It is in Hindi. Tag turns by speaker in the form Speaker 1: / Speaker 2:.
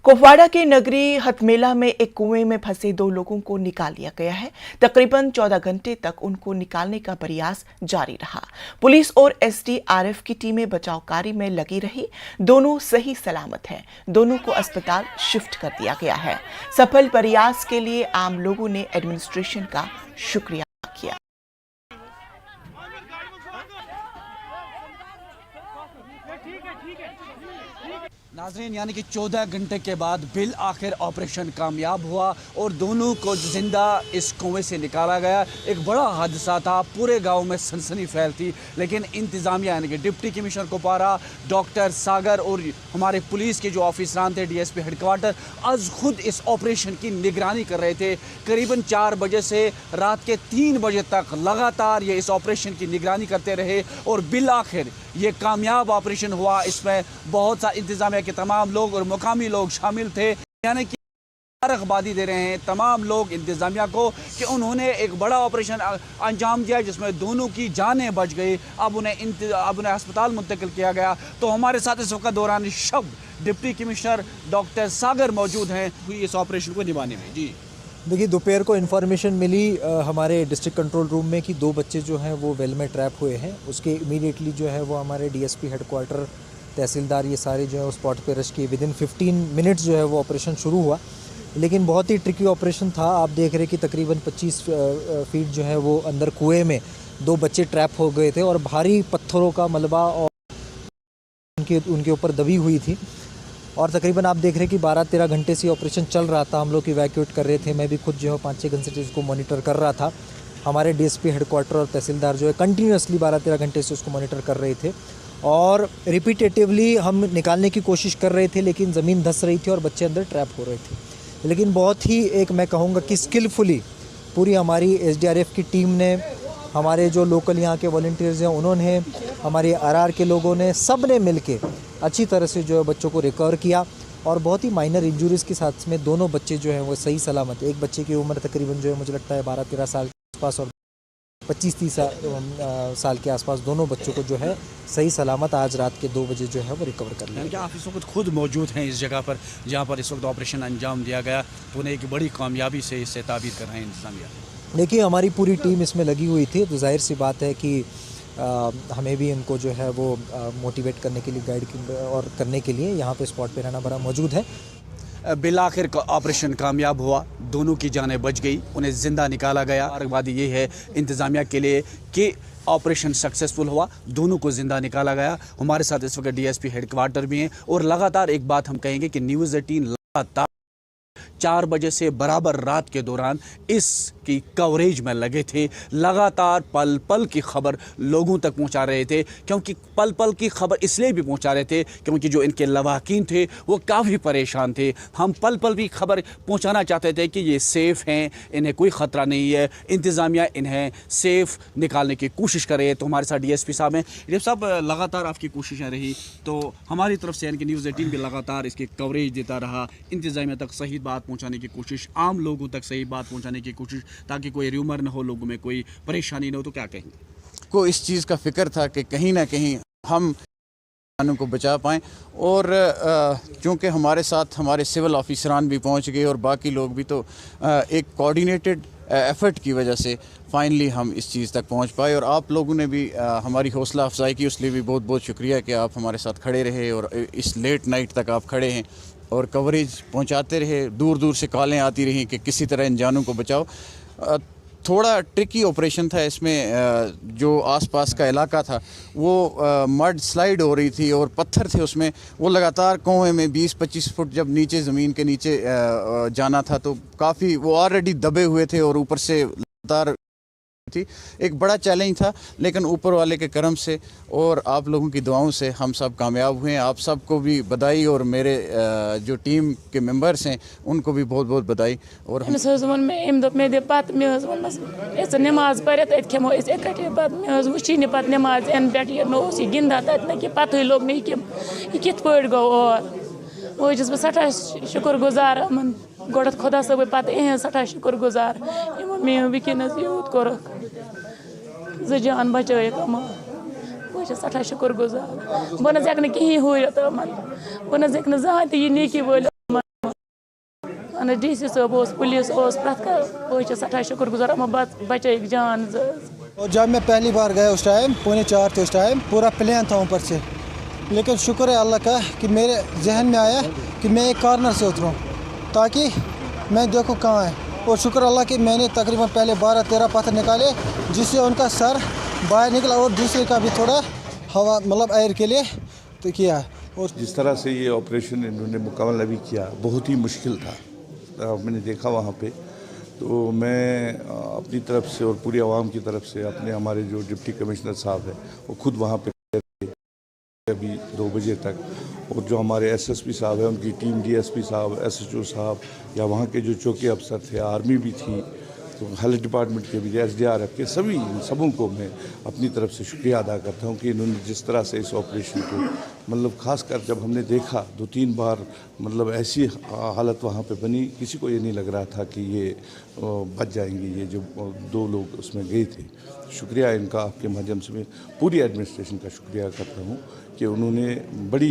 Speaker 1: कुपवाड़ा के नगरी हथमेला में एक कुएं में फंसे 2 लोगों को निकाल लिया गया है। तकरीबन 14 घंटे तक उनको निकालने का प्रयास जारी रहा। पुलिस और एसडीआरएफ की टीमें बचाव कार्य में लगी रही। दोनों सही सलामत हैं। दोनों को अस्पताल शिफ्ट कर दिया गया है। सफल प्रयास के लिए आम लोगों ने एडमिनिस्ट्रेशन का शुक्रिया किया।
Speaker 2: नाज़रीन, यानी कि 14 घंटे के बाद बिल आखिर ऑपरेशन कामयाब हुआ और दोनों को जिंदा इस कुएं से निकाला गया। एक बड़ा हादसा था, पूरे गांव में सनसनी फैलती, लेकिन इंतज़ामिया यानी कि डिप्टी कमिश्नर कुपवाड़ा, डॉक्टर सागर और हमारे पुलिस के जो ऑफिसरान थे डीएसपी हेडक्वार्टर, आज खुद इस ऑपरेशन की निगरानी कर रहे थे। करीबन 4 बजे से रात के 3 बजे तक लगातार ये इस ऑपरेशन की निगरानी करते रहे और बिल आखिर ये कामयाब ऑपरेशन हुआ। इसमें बहुत सा इंतज़ामिया के तमाम लोग और मुकामी लोग शामिल थे। यानी कि मुबारकबादी दे रहे हैं तमाम लोग इंतज़ामिया को कि उन्होंने एक बड़ा ऑपरेशन अंजाम दिया जिसमें दोनों की जानें बच गई। अब उन्हें अस्पताल मुंतकिल किया गया। तो हमारे साथ इस वक्त दौरान शब डिप्टी कमिश्नर डॉक्टर सागर मौजूद हैं इस ऑपरेशन को निभाने में। जी
Speaker 3: देखिए, दोपहर को इन्फॉर्मेशन मिली हमारे डिस्ट्रिक्ट कंट्रोल रूम में कि 2 बच्चे जो हैं वो वेल में ट्रैप हुए हैं। उसके इमीडिएटली जो है वो हमारे डीएसपी हेडक्वार्टर, तहसीलदार, ये सारे जो है वो स्पॉट पे रश किए। विदिन 15 मिनट्स जो है वो ऑपरेशन शुरू हुआ, लेकिन बहुत ही ट्रिकी ऑपरेशन था। आप देख रहे कि तकरीबन 25 फीट जो है वो अंदर कुएं में 2 बच्चे ट्रैप हो गए थे और भारी पत्थरों का मलबा और उनके ऊपर दबी हुई थी। और तकरीबन आप देख रहे हैं कि 12-13 घंटे से ऑपरेशन चल रहा था। हम लोग इवैक्यूएट कर रहे थे। मैं भी खुद जो है 5-6 घंटे से इसको मॉनिटर कर रहा था। हमारे डीएसपी हेडक्वार्टर और तहसीलदार जो है कंटिन्यूसली 12-13 घंटे से उसको मॉनिटर कर रहे थे और रिपीटेटिवली हम निकालने की कोशिश कर रहे थे, लेकिन ज़मीन धंस रही थी और बच्चे अंदर ट्रैप हो रहे थे। लेकिन बहुत ही मैं कहूँगा कि स्किलफुली पूरी हमारी एसडीआरएफ की टीम ने, हमारे जो लोकल यहाँ के वॉलंटियर्स हैं उन्होंने, हमारे आरआर के लोगों ने, सब ने मिल के अच्छी तरह से जो है बच्चों को रिकवर किया और बहुत ही माइनर इंजरीज़ के साथ में दोनों बच्चे जो हैं वो सही सलामत। एक बच्चे की उम्र तकरीबन जो है मुझे लगता है 12-13 साल के आसपास और 25-30 साल के आसपास, दोनों बच्चों को जो है सही सलामत आज रात के 2 बजे जो है वो रिकवर कर लिया।
Speaker 2: क्या आप इस वक्त खुद मौजूद हैं इस जगह पर जहाँ पर इस वक्त ऑपरेशन अंजाम दिया गया, तो उन्हें एक बड़ी कामयाबी से इससे ताबीर कर रहे हैं इंतज़ामिया?
Speaker 3: देखिए, हमारी पूरी टीम इसमें लगी हुई थी, तो जाहिर सी बात है कि हमें भी इनको जो है वो मोटिवेट करने के लिए, गाइड और करने के लिए यहाँ पे स्पॉट पे रहना बड़ा मौजूद है।
Speaker 2: बिल आखिर ऑपरेशन कामयाब हुआ, दोनों की जानें बच गई, उन्हें ज़िंदा निकाला गया। मुबारकबादी ये है इंतज़ामिया के लिए कि ऑपरेशन सक्सेसफुल हुआ, दोनों को ज़िंदा निकाला गया। हमारे साथ इस वक्त डीएसपी हेडक्वार्टर भी हैं और लगातार एक बात हम कहेंगे कि न्यूज़ 18 लगातार 4 बजे से बराबर रात के दौरान इसकी कवरेज में लगे थे। लगातार पल पल की खबर लोगों तक पहुंचा रहे थे, क्योंकि पल पल की खबर इसलिए भी पहुंचा रहे थे क्योंकि जो इनके लवाकिन थे वो काफ़ी परेशान थे। हम पल पल भी खबर पहुंचाना चाहते थे कि ये सेफ़ हैं, इन्हें कोई ख़तरा नहीं है, इंतज़ामिया इन्हें सेफ़ निकालने की कोशिश करे। तो हमारे साथ डीएसपी साहब हैं। डीएसपी साहब, लगातार आपकी कोशिशें रही, तो हमारी तरफ से यानी कि न्यूज़ 18 भी लगातार इसकी कवरेज देता रहा, इंतज़ामिया तक सही बात पहुंचाने की कोशिश, आम लोगों तक सही बात पहुंचाने की कोशिश, ताकि कोई र्यूमर ना हो, लोगों में कोई परेशानी ना हो। तो क्या कहेंगे?
Speaker 4: को इस चीज़ का फ़िक्र था कि कहीं ना कहीं हम जानों को बचा पाएँ और चूँकि हमारे साथ हमारे सिविल ऑफिसरान भी पहुंच गए और बाकी लोग भी, तो एक कोऑर्डिनेटेड एफ़र्ट की वजह से फाइनली हम इस चीज़ तक पहुंच पाए। और आप लोगों ने भी हमारी हौसला अफजाई की, उसलिए भी बहुत बहुत शुक्रिया कि आप हमारे साथ खड़े रहे और इस लेट नाइट तक आप खड़े हैं और कवरेज पहुंचाते रहे। दूर दूर से कॉलें आती रहीं कि किसी तरह इन जानों को बचाओ। थोड़ा ट्रिकी ऑपरेशन था इसमें। जो आसपास का इलाका था वो मड स्लाइड हो रही थी और पत्थर थे उसमें, वो लगातार कुएं में 20-25 फुट जब नीचे ज़मीन के नीचे जाना था, तो काफ़ी वो ऑलरेडी दबे हुए थे और ऊपर से लगातार थी। एक बड़ा चैलेंज था, लेकिन ऊपर वाले के करम से और आप लोगों की दुआओं से हम सब कामयाब हुए हैं। आप सबको भी बधाई और मेरे जो टीम के मेंबर्स हैं उनको भी बहुत बहुत बधाई। और
Speaker 5: नमाज पढ़ वुची नमाज एन पे गिंदा तक पत लोग कित गो और वो सठा शुक्र गुजार गोड़ खुदा सब पे सठा शुक्र गुजार मे वनस यूत कोर जान बचाइक बस सठा शुक्र गुजार बह हेक कहीं हूर बह हेक जहां ये नेकी वल DC साहब पुलिस प्रत कर सठा शुक्रगुजार बचे जान।
Speaker 6: और जब मैं पहली बार गया उस टाइम 3:45 थे, उस टाइम पूरा प्लान था ऊपर से, लेकिन शुक्र है अल्लाह का कि मेरे जहन में आया कि मैं एक कॉर्नर से उतरूँ ताकि मैं देखूँ कहाँ है। और शुक्र अल्लाह कि मैंने तकरीबन पहले 12-13 पत्थर निकाले जिससे उनका सर बाहर निकला और दूसरे का भी थोड़ा हवा मतलब एयर के लिए तो किया। और
Speaker 7: जिस तरह से ये ऑपरेशन इन्होंने मुकम्मल अभी किया बहुत ही मुश्किल था, मैंने देखा वहाँ पे। तो मैं अपनी तरफ से और पूरी आवाम की तरफ से अपने हमारे जो डिप्टी कमिश्नर साहब है वो खुद वहाँ पे अभी 2 बजे तक, और जो हमारे SSP साहब हैं उनकी टीम, DSP साहब, SHO साहब, या वहाँ के जो चौकी अफसर थे, आर्मी भी थी, तो हेल्थ डिपार्टमेंट के भी, SDRF के सभी, इन सबों को मैं अपनी तरफ से शुक्रिया अदा करता हूँ कि इन्होंने जिस तरह से इस ऑपरेशन को मतलब खासकर जब हमने देखा 2-3 बार मतलब ऐसी हालत वहाँ पे बनी, किसी को ये नहीं लग रहा था कि ये बच जाएंगे, ये जो 2 लोग उसमें गए थे। शुक्रिया इनका, आपके माध्यम से मैं पूरी एडमिनिस्ट्रेशन का शुक्रिया करता हूँ कि उन्होंने बड़ी